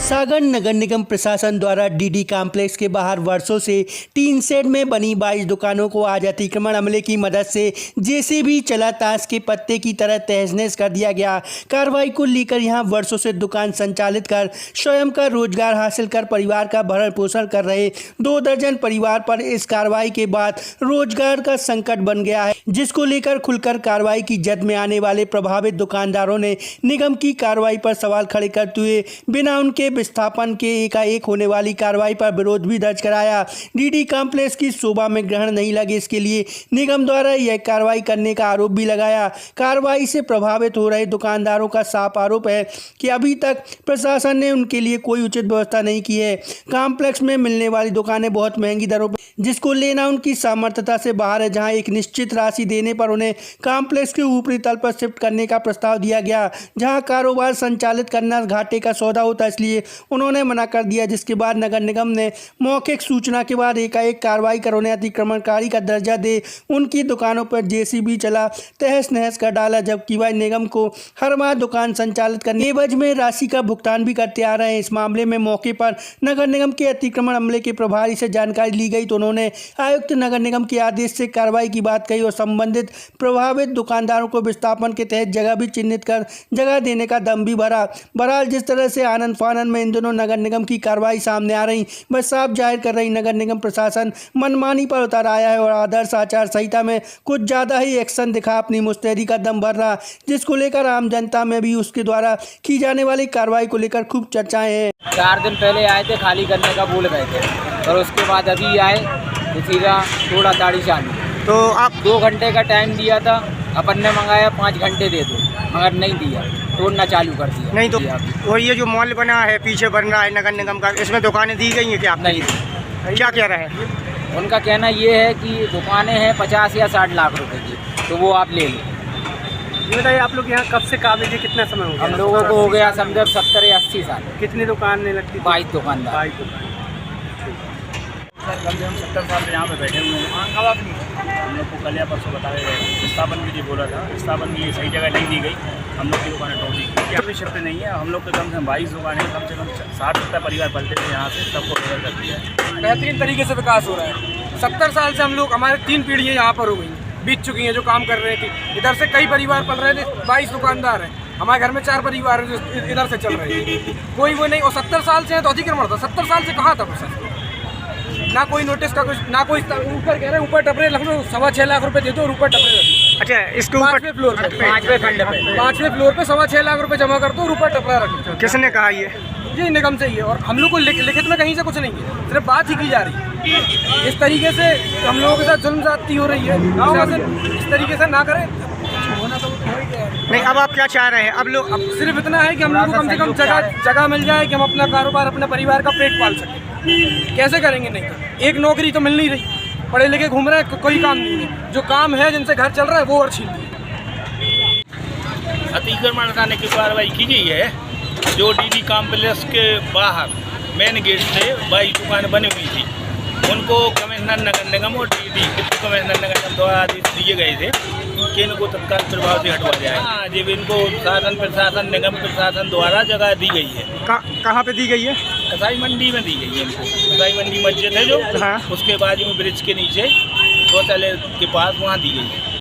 सागर नगर निगम प्रशासन द्वारा DD complex के बाहर वर्षों से टीन शेड में बनी 22 दुकानों को आज अतिक्रमण अमले की मदद से जेसीबी चला ताश के पत्ते की तरह तहस नहस कर दिया गया। कार्रवाई को लेकर यहां वर्षों से दुकान संचालित कर स्वयं का रोजगार हासिल कर परिवार का भरण पोषण कर रहे 2 दर्जन परिवार पर इस कार्रवाई के बाद रोजगार का संकट बन गया है, जिसको लेकर खुलकर कार्रवाई की जद में आने वाले प्रभावित दुकानदारों ने निगम की कार्रवाई पर सवाल खड़े करते हुए बिना उनके विस्थापन के एकाएक होने वाली कार्रवाई पर विरोध भी दर्ज कराया। डीडी कॉम्प्लेक्स की शोभा में ग्रहण नहीं लगे, इसके लिए निगम द्वारा यह कार्रवाई करने का आरोप भी लगाया। कार्रवाई से प्रभावित हो रहे दुकानदारों का साफ आरोप है कि अभी तक प्रशासन ने उनके लिए कोई उचित व्यवस्था नहीं की है। कॉम्प्लेक्स में मिलने वाली दुकानें बहुत महंगी दरों पर, जिसको लेना उनकी सामर्थ्यता से बाहर है, जहां एक निश्चित राशि देने पर उन्हें कॉम्प्लेक्स के ऊपरी तल पर शिफ्ट करने का प्रस्ताव दिया गया, जहां कारोबार संचालित करना घाटे का सौदा होता है, इसलिए उन्होंने मना कर दिया। जिसके बाद नगर निगम ने मौखिक सूचना के बाद एकाएक कार्रवाई कर उन्हें अतिक्रमणकारी का दर्जा दे उनकी दुकानों पर जेसीबी चला तहस नहस कर डाला, जबकि वह निगम को हर माह दुकान संचालित करने के एवज में राशि का भुगतान भी करते आ रहे हैं। इस मामले में मौके पर नगर निगम के अतिक्रमण अमले के प्रभारी से जानकारी ली गई तो उन्होंने आयुक्त नगर निगम के आदेश से कार्रवाई की बात कही और संबंधित प्रभावित दुकानदारों को विस्थापन के तहत जगह भी चिन्हित कर जगह देने का दम भी भरा। बहरहाल जिस तरह से आनंद फानन में इन दोनों नगर निगम की कार्रवाई सामने आ रही, वह साफ जाहिर कर रही नगर निगम प्रशासन मनमानी पर उतर आया है और आदर्श आचार संहिता में कुछ ज़्यादा ही एक्शन दिखा अपनी मुस्तैदी का दम भर रहा, जिसको लेकर आम जनता में भी उसके द्वारा की जाने वाली कार्रवाई को लेकर खूब चर्चाएं हैं। 4 दिन पहले आए थे, खाली करने का बोल गए थे और उसके बाद अभी आए तो सीधा थोड़ा दाढ़ी चालू। तो आप 2 घंटे का टाइम दिया था, अपन ने मंगाया 5 घंटे दे दो, मगर नहीं दिया, तोड़ना चालू कर दिया। नहीं तो और ये जो मॉल बना है पीछे बन रहा है नगर निगम का, इसमें दुकानें दी गई हैं क्या? आप नहीं दी। क्या कह रहे हैं? उनका कहना ये है कि दुकानें हैं 50 या 60 लाख रुपए की, तो वो आप ले लो। ये बताइए, आप लोग यहाँ कब से काबिज है, कितना समय हो गया? हम लोगों को हो गया समझो 70 या 80 साल। कितनी दुकानें लगती? 22 दुकानदार। 22 दुकान। कम से कम 70 साल से यहाँ पे बैठे हुए हैं। हम लोग को कल या परसों बताया गया विस्थापन के लिए बोला था, विस्थापन के लिए सही जगह नहीं दी गई, हम लोग की दुकानें तोड़ दी। क्या भी शिफ्ट नहीं है, हम लोग के कम से कम 22 दुकानें, कम से कम 60-70 परिवार पलते थे यहाँ से, सबको कवर कर दिया है। बेहतरीन तरीके से विकास हो रहा है। 70 साल से हम लोग, हमारे 3 पीढ़ियाँ यहाँ पर हो गई, बीत चुकी हैं जो काम कर रहे थे। इधर से कई परिवार पल रहे थे, 22 दुकानदार हैं। हमारे घर में 4 परिवार हैं जो इधर से चल रहे हैं, कोई वो नहीं। और 70 साल से है तो अतिक्रमण था। 70 साल से कहाँ था प्रशासन? ना कोई नोटिस का कुछ, ना कोई ऊपर कह रहे हैं ऊपर टपरे लग लो 6.25 लाख रुपए दे दो और ऊपर टपरे रख। अच्छा, इसके ऊपर 5वें फ्लोर पे 5वें खंड पे 5वें फ्लोर पे 6.25 लाख रुपए जमा कर दो और ऊपर टपरा रख। किसने कहा ये निगम से ही है और हम लोग को लिखित में कहीं से कुछ नहीं है, सिर्फ बात ही की जा रही है। इस तरीके से हम लोगों के साथ जुल्म ज्यादती हो रही है। प्रशासन इस तरीके से ना करे, होना तो नहीं? अब आप क्या चाह रहे हैं? अब लोग अब सिर्फ इतना है कि हम लोग को कम से कम जगह मिल जाए कि हम अपना कारोबार, अपने परिवार का पेट पाल सकें। कैसे करेंगे? नहीं तो एक नौकरी तो मिल नहीं रही, पढ़े लिखे घूम रहे हैं, कोई काम नहीं है। जो काम है, जिनसे घर चल रहा है, वो और छीन लिया। अतिक्रमण हटाने की कार्रवाई की गई है। जो डीडी कॉम्प्लेक्स के बाहर मेन गेट से 22 दुकानें बनी हुई थी, उनको कमिश्नर नगर निगम और डीडी कमिश्नर नगर निगम द्वारा आदेश दिए गए थे कि इनको तत्काल प्रभाव से हटवा जाए। जब इनको शासन प्रशासन निगम प्रशासन द्वारा जगह दी गई है। कहाँ पे दी गई है? कसाई मंडी में दी गई है इनको। कसाई मंडी मस्जिद है जो, हाँ। उसके बाजू में ब्रिज के नीचे शौचालय के पास वहाँ दी गई है।